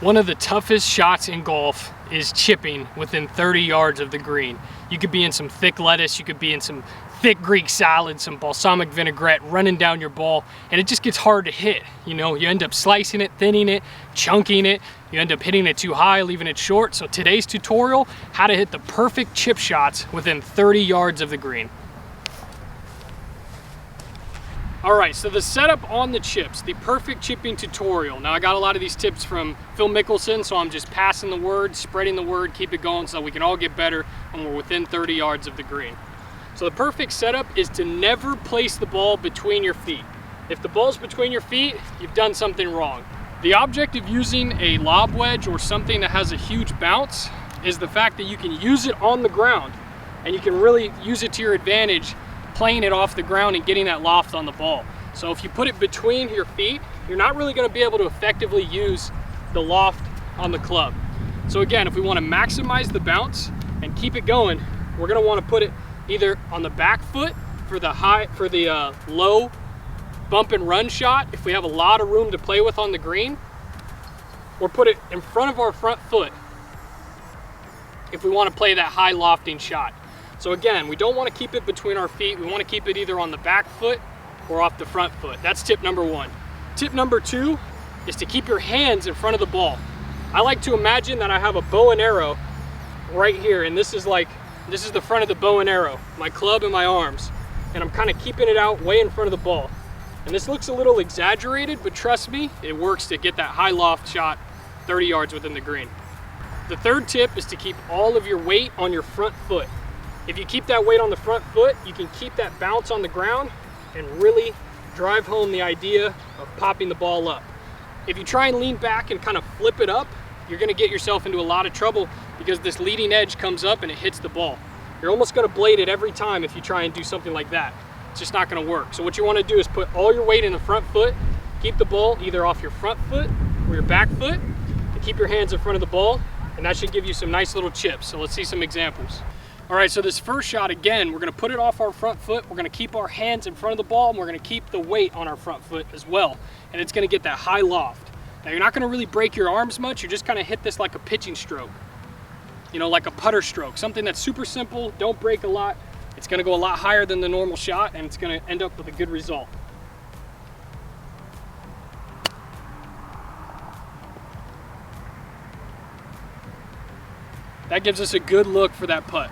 One of the toughest shots in golf is chipping within 30 yards of the green. You could be in some thick lettuce, you could be in some thick Greek salad, some balsamic vinaigrette running down your ball, and it just gets hard to hit. You know, you end up slicing it, thinning it, chunking it, you end up hitting it too high, leaving it short. So today's tutorial, how to hit the perfect chip shots within 30 yards of the green. All right, so the setup on the chips, the perfect chipping tutorial. Now I got a lot of these tips from Phil Mickelson, so I'm just passing the word, spreading the word, keep it going so we can all get better when we're within 30 yards of the green. So the perfect setup is to never place the ball between your feet. If the ball's between your feet, you've done something wrong. The object of using a lob wedge or something that has a huge bounce is the fact that you can use it on the ground and you can really use it to your advantage, playing it off the ground and getting that loft on the ball. So if you put it between your feet, you're not really going to be able to effectively use the loft on the club. So again, if we want to maximize the bounce and keep it going, we're going to want to put it either on the back foot for the low bump and run shot if we have a lot of room to play with on the green, or put it in front of our front foot if we want to play that high lofting shot. So again, we don't want to keep it between our feet. We want to keep it either on the back foot or off the front foot. That's tip number one. Tip number two is to keep your hands in front of the ball. I like to imagine that I have a bow and arrow right here, and this is the front of the bow and arrow, my club and my arms, and I'm kind of keeping it out way in front of the ball. And this looks a little exaggerated, but trust me, it works to get that high loft shot 30 yards within the green. The third tip is to keep all of your weight on your front foot. If you keep that weight on the front foot, you can keep that bounce on the ground and really drive home the idea of popping the ball up. If you try and lean back and kind of flip it up, you're going to get yourself into a lot of trouble because this leading edge comes up and it hits the ball. You're almost going to blade it every time if you try and do something like that. It's just not going to work. So what you want to do is put all your weight in the front foot, keep the ball either off your front foot or your back foot, and keep your hands in front of the ball, and that should give you some nice little chips. So let's see some examples. All right, so this first shot, again, we're gonna put it off our front foot, we're gonna keep our hands in front of the ball, and we're gonna keep the weight on our front foot as well. And it's gonna get that high loft. Now you're not gonna really break your arms much, you're just gonna hit this like a pitching stroke. You know, like a putter stroke, something that's super simple, don't break a lot. It's gonna go a lot higher than the normal shot, and it's gonna end up with a good result. That gives us a good look for that putt.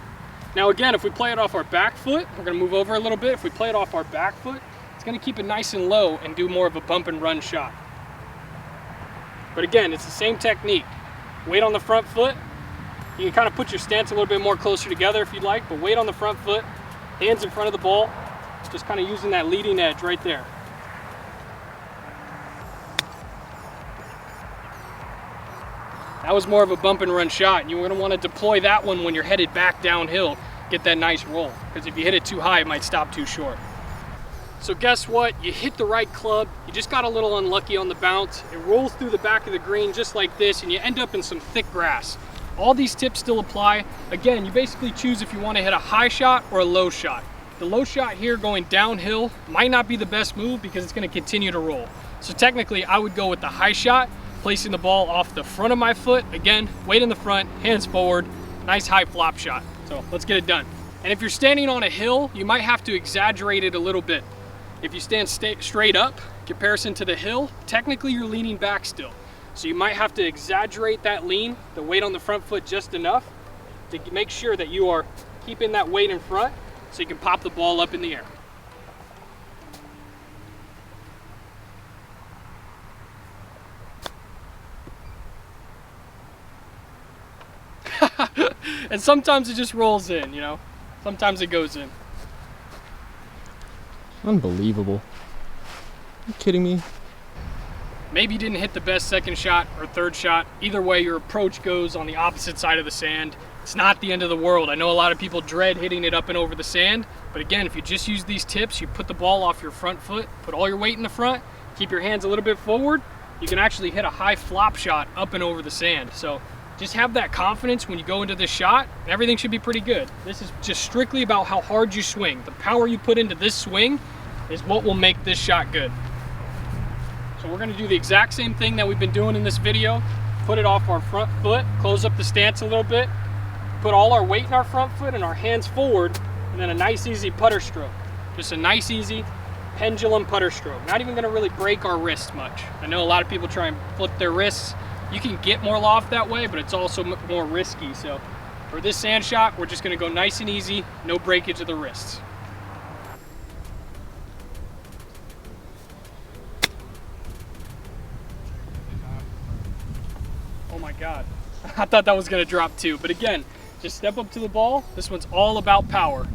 Now again, if we play it off our back foot, we're gonna move over a little bit. If we play it off our back foot, it's gonna keep it nice and low and do more of a bump and run shot. But again, it's the same technique. Weight on the front foot. You can kind of put your stance a little bit more closer together if you'd like, but weight on the front foot, hands in front of the ball, just kind of using that leading edge right there. That was more of a bump and run shot, and you're going to want to deploy that one when you're headed back downhill, get that nice roll, because if you hit it too high, it might stop too short. So guess what? You hit the right club, you just got a little unlucky on the bounce, it rolls through the back of the green just like this, and you end up in some thick grass. All these tips still apply. Again, you basically choose if you want to hit a high shot or a low shot. The low shot here going downhill might not be the best move because it's going to continue to roll. So technically, I would go with the high shot, placing the ball off the front of my foot. Again, weight in the front, hands forward, nice high flop shot. So let's get it done. And if you're standing on a hill, you might have to exaggerate it a little bit. If you stand straight up, comparison to the hill, technically you're leaning back still. So you might have to exaggerate that lean, the weight on the front foot just enough to make sure that you are keeping that weight in front so you can pop the ball up in the air. And sometimes it just rolls in, you know? Sometimes it goes in. Unbelievable. Are you kidding me? Maybe you didn't hit the best second shot or third shot. Either way, your approach goes on the opposite side of the sand. It's not the end of the world. I know a lot of people dread hitting it up and over the sand, but again, if you just use these tips, you put the ball off your front foot, put all your weight in the front, keep your hands a little bit forward, you can actually hit a high flop shot up and over the sand. So just have that confidence when you go into this shot, and everything should be pretty good. This is just strictly about how hard you swing. The power you put into this swing is what will make this shot good. So we're gonna do the exact same thing that we've been doing in this video. put it off our front foot, close up the stance a little bit, put all our weight in our front foot and our hands forward, and then a nice easy putter stroke. Just a nice easy pendulum putter stroke. Not even gonna really break our wrists much. I know a lot of people try and flip their wrists. You can get more loft that way, but it's also more risky. So for this sand shot, we're just gonna go nice and easy, no breakage of the wrists. Oh my God, I thought that was gonna drop too. But again, just step up to the ball. This one's all about power.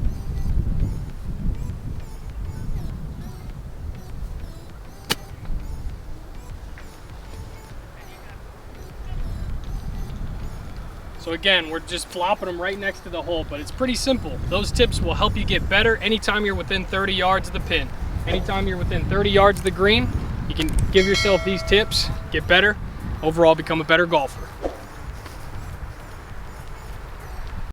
So again, we're just flopping them right next to the hole, but it's pretty simple. Those tips will help you get better anytime you're within 30 yards of the pin. Anytime you're within 30 yards of the green, you can give yourself these tips, get better, overall become a better golfer.